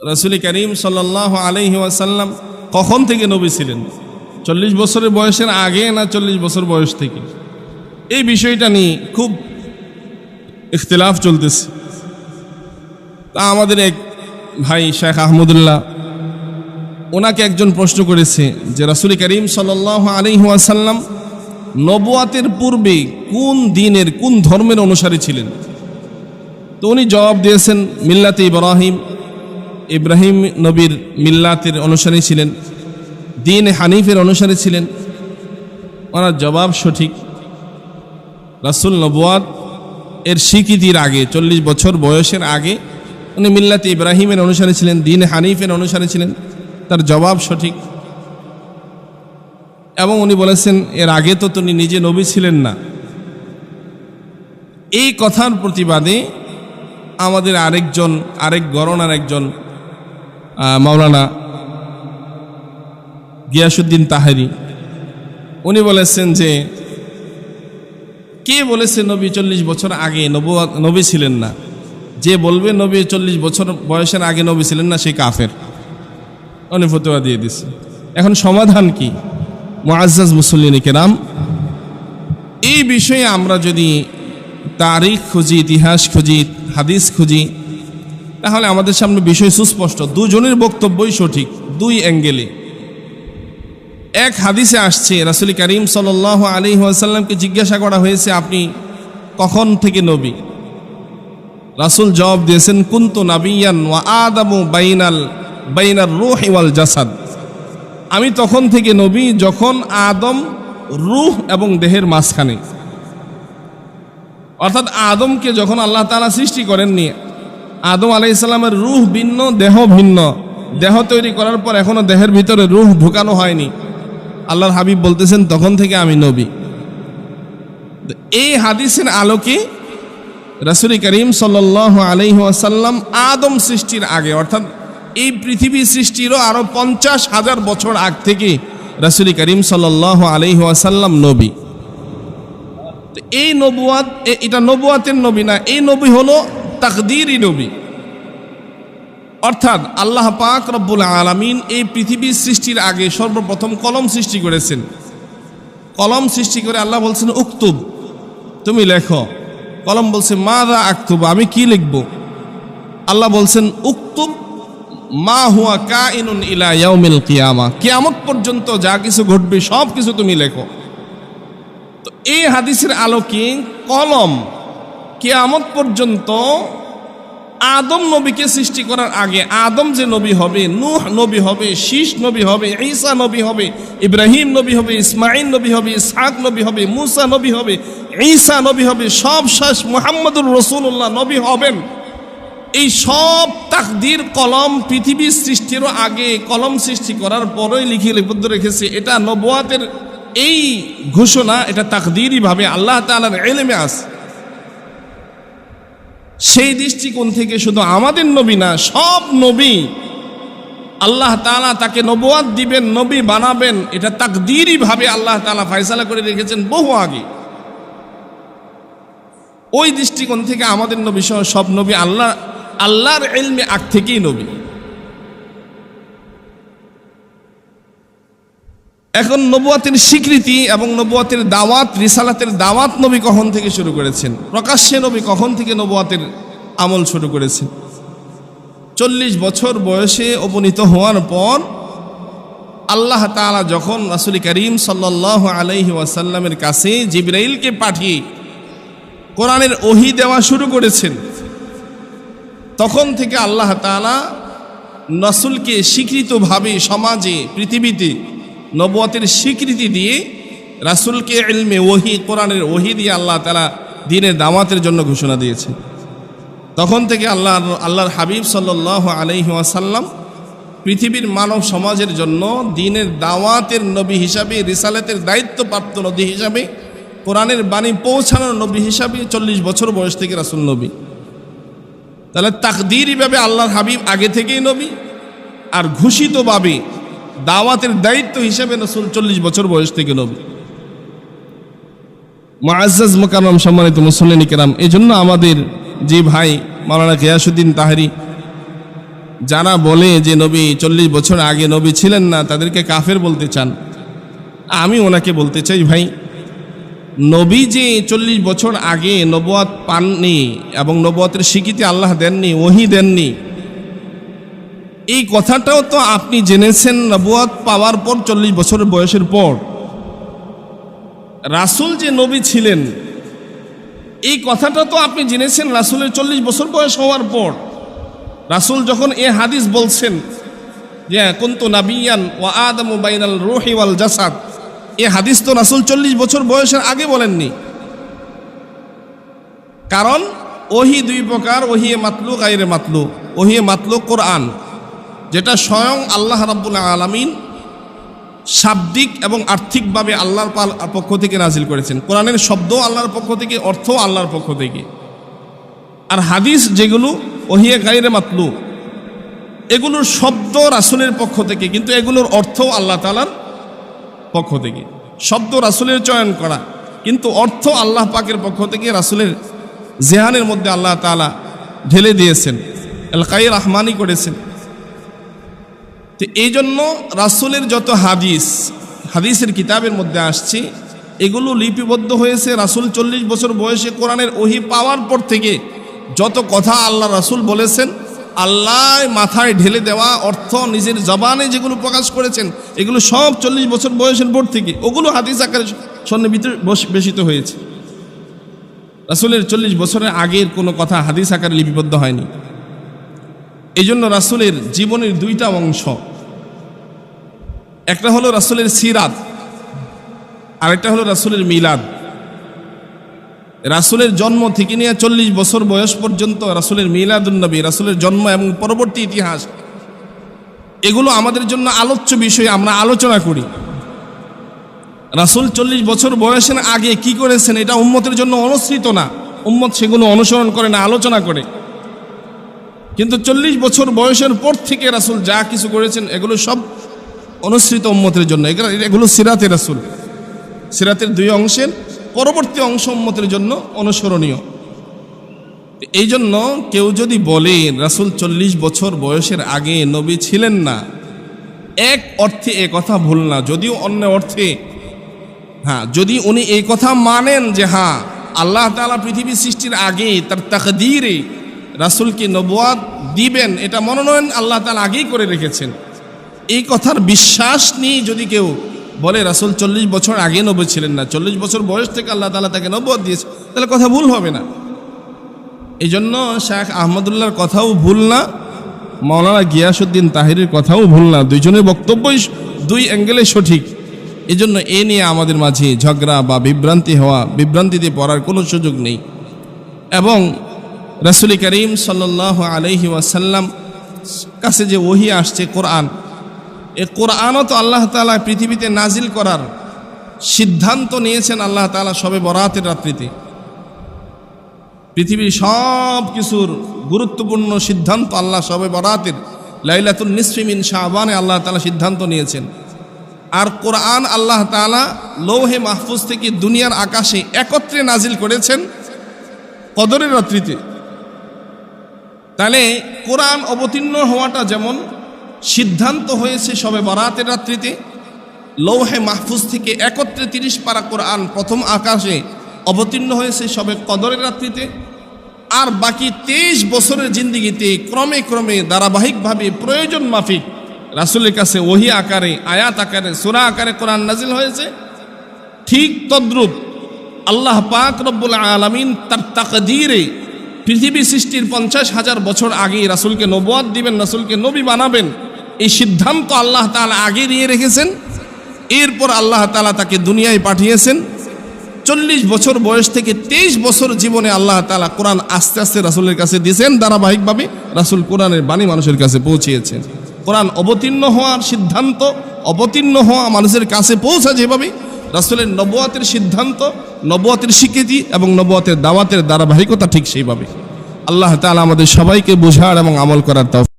রাসূল করিম সাল্লাল্লাহু আলাইহি ওয়াসাল্লাম কখন থেকে নবী ছিলেন? 40 বছরের বয়সের আগে না 40 বছর বয়স থেকে? এই বিষয়টা নিয়ে খুব ইখতিলাফ চলতেছে। তা আমাদের এক ভাই শেখ আহমদুল্লাহ, ওনাকে একজন প্রশ্ন করেছে যে রাসূল করিম সাল্লাল্লাহু আলাইহি ওয়াসাল্লাম নবুয়াতের পূর্বে কোন দিনের কোন ধর্মের অনুসারী ছিলেন? তো উনি জবাব দিয়েছেন মিল্লাতে ইব্রাহিম নবীর মিল্লাতের অনুসারী ছিলেন, দিন হানিফের অনুসারী ছিলেন। ওনার জবাব সঠিক। রাসূল নবুয়াত এর স্বীকৃতির আগে 40 বছর বয়সের আগে উনি মিল্লাতে ইব্রাহিমের অনুসারী ছিলেন, দিন হানিফের অনুসারী ছিলেন। তার জবাব সঠিক। এবং উনি বলেছেন এর আগে তো তিনি নিজে নবী ছিলেন না। এই কথার প্রতিবাদে আমাদের আরেক গণনার একজন মাওলানা গিয়াসউদ্দিন তাহেরি, উনি বলেছেন যে কে বলেছে নবী 40 বছর আগে নবী ছিলেন না? যে বলবে নবী 40 বছর বয়সের আগে নবী ছিলেন না, সে কাফের। উনি ফতোয়া দিয়ে দিচ্ছে। এখন সমাধান কি? মুআজ্জাজ মুসল্লিন কিরাম, এই বিষয়ে আমরা যদি তারিখ খুঁজি, ইতিহাস খুঁজি, হাদিস খুঁজি, তাহলে আমাদের সামনে বিষয় সুস্পষ্ট। দুজনের বক্তব্যই সঠিক, দুই অ্যাঙ্গেলে। এক হাদিসে আসছে রাসূল করিম সাল্লাল্লাহু আলাইহি ওয়াসাল্লামকে জিজ্ঞাসা করা হয়েছে আপনি কখন থেকে নবী? রাসূল জবাব দিয়েছেন কুনতু নাবিয়ান ওয়া আদামু বাইনার রূহি ওয়াল জাসাদ। আমি তখন থেকে নবী যখন আদম রূহ এবং দেহের মাঝখানে। অর্থাৎ আদমকে যখন আল্লাহ তাআলা সৃষ্টি করেননি, আদম আলাইহিস সালামের রূহ ভিন্ন, দেহ ভিন্ন। দেহ তৈরি করার পর এখনো দেহের ভিতরে রূহ ঢুকানো হয়নি। আল্লাহর হাবিব বলতেছেন তখন থেকে আমি নবী। এই হাদিসের আলোকে রাসূল করিম সাল্লাল্লাহু আলাইহি ওয়াসাল্লাম আদম সৃষ্টির আগে, অর্থাৎ এই পৃথিবী সৃষ্টিরও আরো 50,000 বছর আগ থেকে রাসূল করিম সাল্লাল্লাহু আলাইহি ওয়াসাল্লাম নবী। এই নবুয়াত, এটা নবুয়াতের নবী না, এই নবী হলো তাকদীরি নবী। অর্থাৎ আল্লাহ পাক রব্বুল আলামিন এই পৃথিবীর সৃষ্টির আগে সর্বপ্রথম কলম সৃষ্টি করেছেন। কলম সৃষ্টি করে আল্লাহ বলছেন উক্তুব, তুমি লেখো। কলম বলছে মাযা আকতুব, আমি কি লিখব? আল্লাহ বলছেন উক্তুব মা হুয়া কাইনুন ইলা ইয়াউমিল কিয়ামা, কিয়ামত পর্যন্ত যা কিছু ঘটবে সব কিছু তুমি লেখো। তো এই হাদিসের আলোকে কলম কিয়ামত পর্যন্ত আদম নবীকে সৃষ্টি করার আগে আদম যে নবী হবে, নূহ নবী হবে, শীষ নবী হবে, ঈসা নবী হবে, ইব্রাহিম নবী হবে, ইসমাঈল নবী হবে, ইসহাক নবী হবে, মূসা নবী হবে, ঈসা নবী হবে, সব শেষ মুহাম্মদুর রাসূলুল্লাহ নবী হবেন। এই সব তাকদীর কলম পৃথিবীর সৃষ্টিরও আগে কলম সৃষ্টি করার পরেই লিপিবদ্ধ রেখেছে। এটা নবুয়াতের এই ঘোষণা, এটা তাকদীরি ভাবে আল্লাহ তাআলার ইলমে আছে। সেই দৃষ্টিকোণ থেকে শুধু আমাদের নবী না, সব নবী আল্লাহ তাআলা তাকে নবুয়াত দিবেন, নবী বানাবেন, এটা তাকদীরি ভাবে আল্লাহ তাআলা ফয়সালা করে রেখেছেন বহু আগে। ওই দৃষ্টিকোণ থেকে আমাদের নবী সহ সব নবী আল্লাহর ইলমে আগ থেকেই নবী। এখন নবুয়াতের স্বীকৃতি এবং নবুয়াতের দাওয়াত, রিসালাতের দাওয়াত নবী কখন থেকে শুরু করেছেন? প্রকাশ্যে নবী কখন থেকে নবুয়াতের আমল শুরু করেছেন? 40 বছর বয়সে উপনীত হওয়ার পর আল্লাহ তাআলা যখন রাসূল করিম সাল্লাল্লাহু আলাইহি ওয়াসাল্লামের কাছে জিবরাইলকে পাঠিয়ে কোরআনের ওহী দেওয়া শুরু করেছেন, তখন থেকে আল্লাহ তাআলা রাসূলকে স্বীকৃতভাবে সমাজে, পৃথিবীতে নবুয়াতের স্বীকৃতি দিয়ে রাসূলকে ইলমে ওহী, কোরআনের ওহী দিয়ে আল্লাহ তাআলা দ্বীনের দাওয়াতের জন্য ঘোষণা দিয়েছে। তখন থেকে আল্লাহর হাবিব সাল্লাল্লাহু আলাইহি ওয়াসাল্লাম পৃথিবীর মানব সমাজের জন্য দ্বীনের দাওয়াতের নবী হিসাবে, রিসালাতের দায়িত্বপ্রাপ্ত নবী হিসাবে, কোরআনের বাণী পৌঁছানোর নবী হিসাবে 40 বছর বয়স থেকে রাসূল নবী। তাহলে তাকদীরিভাবে আল্লাহর হাবিব আগে থেকেই নবী, আর ঘোষিতভাবে দাওয়াতের দায়িত্ব হিসেবে রাসূল 40 বছর বয়স থেকে নবী। মুআজ্জাজ মুকাররম সম্মানিত মুসল্লিন কিরাম, এই জন্য আমাদের যে ভাই মাওলানা গিয়াসউদ্দিন তাহেরি, যারা বলে যে নবী 40 বছর আগে নবী ছিলেন না, তাদেরকে কাফের বলতে চান। আমি ওনাকে বলতে চাই, ভাই, নবী যে 40 বছর আগে নবুয়ত পাননি এবং নবুয়তের স্বীকৃতি আল্লাহ দেননি, ওহী দেননি, এই কথাটাও তো আপনি জেনেছেন নবুয়ত পাওয়ার পর, 40 বছর বয়সের পর। রাসূল যে নবী ছিলেন এই কথাটা তো আপনি জেনেছেন রাসূলের 40 বছর বয়স হওয়ার পর। রাসূল যখন এ হাদিস বলছেন যে কুনতু নাবিয়ান ওয়া আদামু বাইনাল রূহি ওয়াল জাসাদ, এ হাদিস তো রাসূল 40 বছর বয়সের আগে বলেননি। কারণ ওহী দুই প্রকার, ওহী মাতলু গায়রে মাতলু। ওহী মাতলু কোরআন, যেটা স্বয়ং আল্লাহ রাব্বুল আলামিন শাব্দিক এবং আর্থিকভাবে আল্লাহর পক্ষ থেকে নাজিল করেছেন। কোরআনের শব্দ আল্লাহর পক্ষ থেকে, অর্থ আল্লাহর পক্ষ থেকে। আর হাদিস যেগুলো ওহিয়ে গায়রে মাতলু, এগুলোর শব্দ রাসূলের পক্ষ থেকে, কিন্তু এগুলোর অর্থ আল্লাহ তাআলার পক্ষ থেকে। শব্দ রাসূলের চয়ন করা, কিন্তু অর্থ আল্লাহ পাকের পক্ষ থেকে রাসূলের জেহানের মধ্যে আল্লাহ তাআলা ঢেলে দিয়েছেন, এলকাই রহমানি করেছেন। তো এই জন্য রাসূলের যত হাদিসের কিতাবের মধ্যে আসছে, এগুলো লিপিবদ্ধ হয়েছে রাসূল 40 বছর বয়সে কোরআনের ওহী পাওয়ার পর থেকে। যত কথা আল্লাহ রাসূল বলেছেন, আল্লাহ মাথায় ঢেলে দেওয়া অর্থ নিজের জবানে যেগুলো প্রকাশ করেছেন, এগুলো সব 40 বছর বয়সের পর থেকে ওগুলো হাদিস আকারে সন্নিবেশিত হয়েছে। রাসূলের 40 বছরের আগের কোনো কথা হাদিস আকারে লিপিবদ্ধ হয়নি। এই জন্য রাসূলের জীবনের দুইটা অংশ, একটা হলো রাসূলের সিরাত, আরেকটা হলো রাসূলের মিলাদ। রাসূলের জন্ম থেকে নিয়ে 40 বছর বয়স পর্যন্ত রাসূলের মিলাদুন নবী, রাসূলের জন্ম এবং পরবর্তী ইতিহাস, এগুলো আমাদের জন্য আলোচ্য বিষয়, আমরা আলোচনা করি। রাসূল 40 বছর বয়সের আগে কি করেছেন এটা উম্মতের জন্য অনুসৃত না, উম্মত সেগুলো অনুসরণ করে না, আলোচনা করে। কিন্তু 40 বছর বয়সের পর থেকে রাসূল যা কিছু করেছেন এগুলো সব অনুসৃত উম্মতের জন্য। এগুলো সিরাতে রাসূল, সিরাতের দুই অংশের পরবর্তী অংশ উম্মতের জন্য অনুসরণীয়। এই জন্য কেউ যদি বলে রাসূল 40 বছর বয়সের আগে নবী ছিলেন না, এক অর্থে এ কথা ভুল না, যদিও অন্য অর্থে যদি উনি এই কথা মানেন যে আল্লাহ তাআলা পৃথিবী সৃষ্টির আগে তার তাকদীরে রাসূলকে নবুয়ত দিবেন, এটা মনোনয়ন আল্লাহ তাআলা আগেই করে রেখেছেন, এই কথার বিশ্বাস নিয়ে যদি কেউ বলে রাসূল 40 বছর আগে নবী ছিলেন না, 40 বছর বয়স থেকে আল্লাহ তাআলা তাকে নবুয়ত দিয়েছে, তাহলে কথা ভুল হবে না। এই জন্য শেখ আহমদুল্লাহর কথাও ভুল না, মাওলানা গিয়াসউদ্দিন তাহিরের কথাও ভুল না, দুইজনের বক্তব্যই দুই অ্যাঙ্গেলে সঠিক। এই জন্য এ নিয়ে আমাদের মাঝে ঝগড়া বা বিভ্রান্তিতে পড়ার কোনো সুযোগ নেই। এবং রাসূল করিম সাল্লাল্লাহু আলাইহি ওয়াসাল্লাম কাছে যে ওহী আসছে কোরআন, এ কোরআনও তো আল্লাহ তাআলা পৃথিবীতে নাজিল করার সিদ্ধান্ত নিয়েছেন আল্লাহ তাআলা শবে বরাতের রাত্রিতে। পৃথিবীর সব কিছুর গুরুত্বপূর্ণ সিদ্ধান্ত আল্লাহ শবে বরাতের লাইলাতুন নিসফি মিন শাবানে আল্লাহ তাআলা সিদ্ধান্ত নিয়েছেন। আর কোরআন আল্লাহ তাআলা লৌহে মাহফুজ থেকে দুনিয়ার আকাশে একত্রে নাজিল করেছেন কদরের রাত্রিতে। তাহলে কোরআন অবতীর্ণ হওয়াটা যেমন সিদ্ধান্ত হয়েছে শবে বরাতের রাত্রিতে, লৌহে মাহফুজ থেকে একত্রে 30 পারা কোরআন প্রথম আকাশে অবতীর্ণ হয়েছে শবে কদরের রাত্রিতে। আর বাকি 23 বছরের জিন্দিগিতে ক্রমে ক্রমে ধারাবাহিকভাবে প্রয়োজন মাফিক রাসূলের কাছে ওহী আকারে, আয়াত আকারে, সূরা আকারে কোরআন নাজিল হয়েছে। ঠিক তদ্রূপ আল্লাহ পাক রব্বুল আলামিন তার তাকদীরে পৃথিবী সৃষ্টির 50,000 বছর আগে রাসূলকে নবুয়ত দিবেন, রাসূলকে নবী বানাবেন, এই সিদ্ধান্ত আল্লাহ তাআলা আগে নিয়ে রেখেছেন। এরপর আল্লাহ তাআলা তাকে দুনিয়ায় পাঠিয়েছেন। 40 বছর বয়স থেকে 23 বছর জীবনে আল্লাহ তাআলা কোরআন আস্তে আস্তে রাসূলের কাছে দিয়েছেন, ধারাবাহিকভাবে রাসূল কোরআনের বাণী মানুষের কাছে পৌঁছিয়েছেন। কোরআন অবতীর্ণ হওয়ার সিদ্ধান্ত, অবতীর্ণ হওয়া মানুষের কাছে পৌঁছা, যেভাবে রাসূলের নবুয়তের সিদ্ধান্ত, নবুয়তের স্বীকৃতি এবং নবুয়তের দাওয়াতের ধারাবাহিকতা ঠিক সেইভাবে। আল্লাহ তাআলা আমাদের সবাইকে বোঝার এবং আমল করার তৌফিক